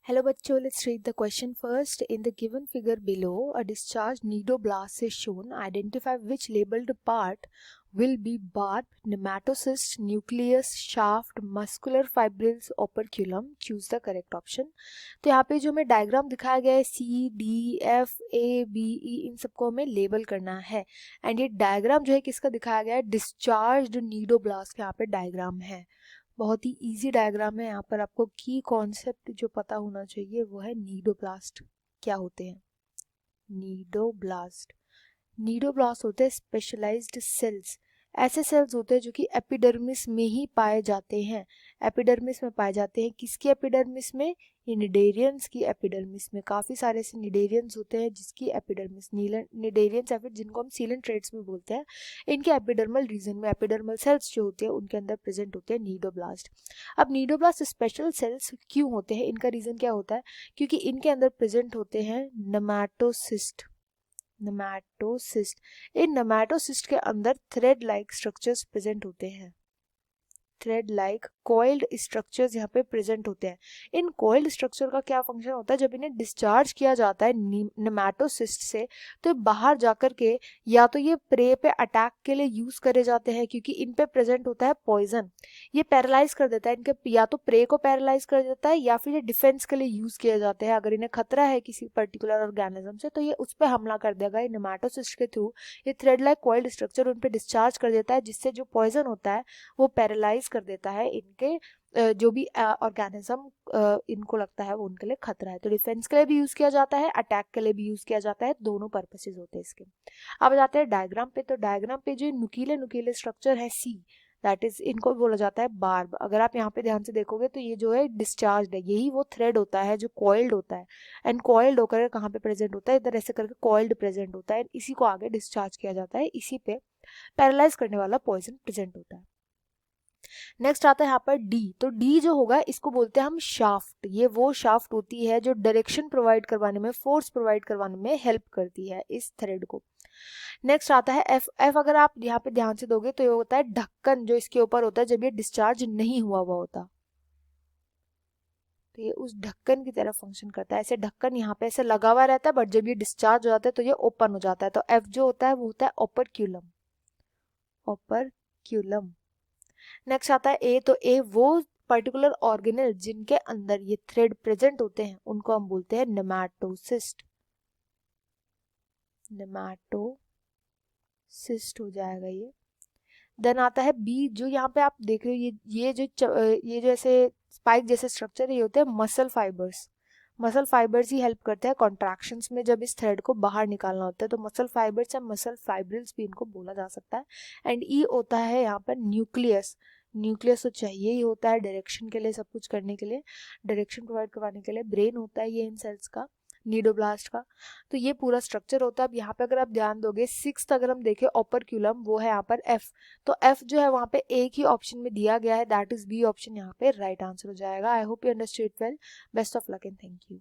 Hello bachcho, let's read the question first. In the given figure below, a discharged nidoblast is shown. Identify which labeled part will be barb, nematocyst, nucleus, shaft, muscular fibrils, operculum. Choose the correct option. तो यहाँ पे जो हमें diagram दिखाया गया है C, D, F, A, B, E इन सबको हमें लेबल करना है. एंड ये डायग्राम जो है किसका दिखाया गया है? डिस्चार्ज्ड निडोब्लास्ट का यहाँ पे डायग्राम है. बहुत ही इजी डायग्राम है. यहाँ पर आपको की कॉन्सेप्ट जो पता होना चाहिए वो है नीडोब्लास्ट क्या होते हैं. नीडोब्लास्ट होते हैं स्पेशलाइज्ड सेल्स. ऐसे सेल्स होते हैं जो कि एपिडर्मिस में ही पाए जाते हैं. एपिडर्मिस में पाए जाते हैं. किसकी एपिडर्मिस में? ये निडेरियंस की एपिडर्मिस में. काफ़ी सारे ऐसे निडेरियंस होते हैं जिसकी एपिडर्मिस निडेरियंस या फिर जिनको हम सीलेंट्रेट्स भी बोलते हैं, इनके एपिडर्मल रीजन में एपिडर्मल सेल्स जो होते हैं उनके अंदर प्रेजेंट होते हैं नीडोब्लास्ट. अब नीडोब्लास्ट स्पेशल सेल्स क्यों होते हैं? इनका रीज़न क्या होता है? क्योंकि इनके अंदर प्रेजेंट होते हैं नेमाटोसिस्ट. इन नेमाटोसिस्ट के अंदर थ्रेड लाइक स्ट्रक्चर्स प्रेजेंट होते हैं. थ्रेड लाइक कॉइल्ड स्ट्रक्चर्स यहाँ पे प्रेजेंट होते हैं. इन कॉइल्ड स्ट्रक्चर का क्या फंक्शन होता है? जब इन्हें डिस्चार्ज किया जाता है नेमाटोसिस्ट से तो बाहर जाकर के या तो ये प्रे पे अटैक के लिए यूज करे जाते हैं क्योंकि इन पे प्रेजेंट होता है पॉइजन. ये पैरालाइज कर देता है इनके, या तो प्रे को पैरालाइज कर देता है या फिर ये डिफेंस के लिए यूज किए जाते हैं. अगर इन्हें खतरा है किसी पर्टिकुलर ऑर्गेनिज्म से तो ये उस पर हमला कर देगा. ये नेमाटोसिस्ट के थ्रू ये थ्रेड लाइक कॉइल्ड स्ट्रक्चर उन पे डिस्चार्ज कर देता है जिससे जो पॉइजन होता है वो पैरालाइज कर देता है इनके जो भी ऑर्गेनिज्म इनको लगता है वो उनके लिए खतरा है. तो डिफेंस के लिए भी यूज किया जाता है, अटैक के लिए भी यूज किया जाता है. दोनों पर्पसेस होते हैं इसके. अब जाते हैं डायग्राम पे. तो डायग्राम पे जो नुकीले स्ट्रक्चर है सी, दैट इज इनको बोला जाता है बार्ब. अगर आप यहाँ पे ध्यान से देखोगे तो ये जो है डिस्चार्ज है. यही वो थ्रेड होता है जो कॉइल्ड होता है. एंड कॉइल्ड होकर कहाँ पे प्रेजेंट होता है? इधर ऐसे करके कॉइल्ड प्रेजेंट होता है. इसी को आगे डिस्चार्ज किया जाता है. इसी पे पैरालाइज करने वाला पॉइजन प्रेजेंट होता है. नेक्स्ट आता है यहाँ पर डी. तो डी जो होगा इसको बोलते हैं हम शाफ्ट. ये वो शाफ्ट होती है जो डायरेक्शन प्रोवाइड करवाने में, फोर्स प्रोवाइड करवाने में हेल्प करती है इस थ्रेड को. नेक्स्ट आता है एफ. एफ अगर आप यहाँ पे ध्यान से दोगे तो ये होता है ढक्कन जो इसके ऊपर होता है जब ये डिस्चार्ज नहीं हुआ होता. तो ये उस ढक्कन की तरह फंक्शन करता है. ऐसे ढक्कन यहाँ पे ऐसे लगा हुआ रहता है बट जब ये डिस्चार्ज हो जाता है तो ये ओपन हो जाता है. तो एफ जो होता है वो होता है ओपरक्यूलम. नेक्स्ट आता है ए. तो ए वो पर्टिकुलर ऑर्गेनेल जिनके अंदर ये थ्रेड प्रेजेंट होते हैं उनको हम बोलते हैं नेमाटोसिस्ट. हो जाएगा ये. देन आता है बी. जो यहाँ पे आप देख रहे हो ये जो ऐसे स्पाइक जैसे स्ट्रक्चर ये होते हैं मसल फाइबर्स. मसल फाइबर्स ही हेल्प करते हैं कॉन्ट्रैक्शंस में जब इस थ्रेड को बाहर निकालना होता है. तो मसल फाइबर्स या मसल फाइब्रिल्स भी इनको बोला जा सकता है. एंड ई होता है यहाँ पर न्यूक्लियस. न्यूक्लियस तो चाहिए ही होता है डायरेक्शन के लिए, सब कुछ करने के लिए, डायरेक्शन प्रोवाइड करवाने के लिए. ब्रेन होता है ये इन सेल्स का, नीडोब्लास्ट का. तो ये पूरा स्ट्रक्चर होता है. अब यहाँ पे अगर आप ध्यान दोगे सिक्स्थ अगर हम देखें ओपरक्यूलम वो है यहाँ पर एफ. तो एफ जो है वहाँ पे एक ही ऑप्शन में दिया गया है, दैट इज बी ऑप्शन यहाँ पे राइट आंसर हो जाएगा. I hope you understood well. Best of luck and thank you.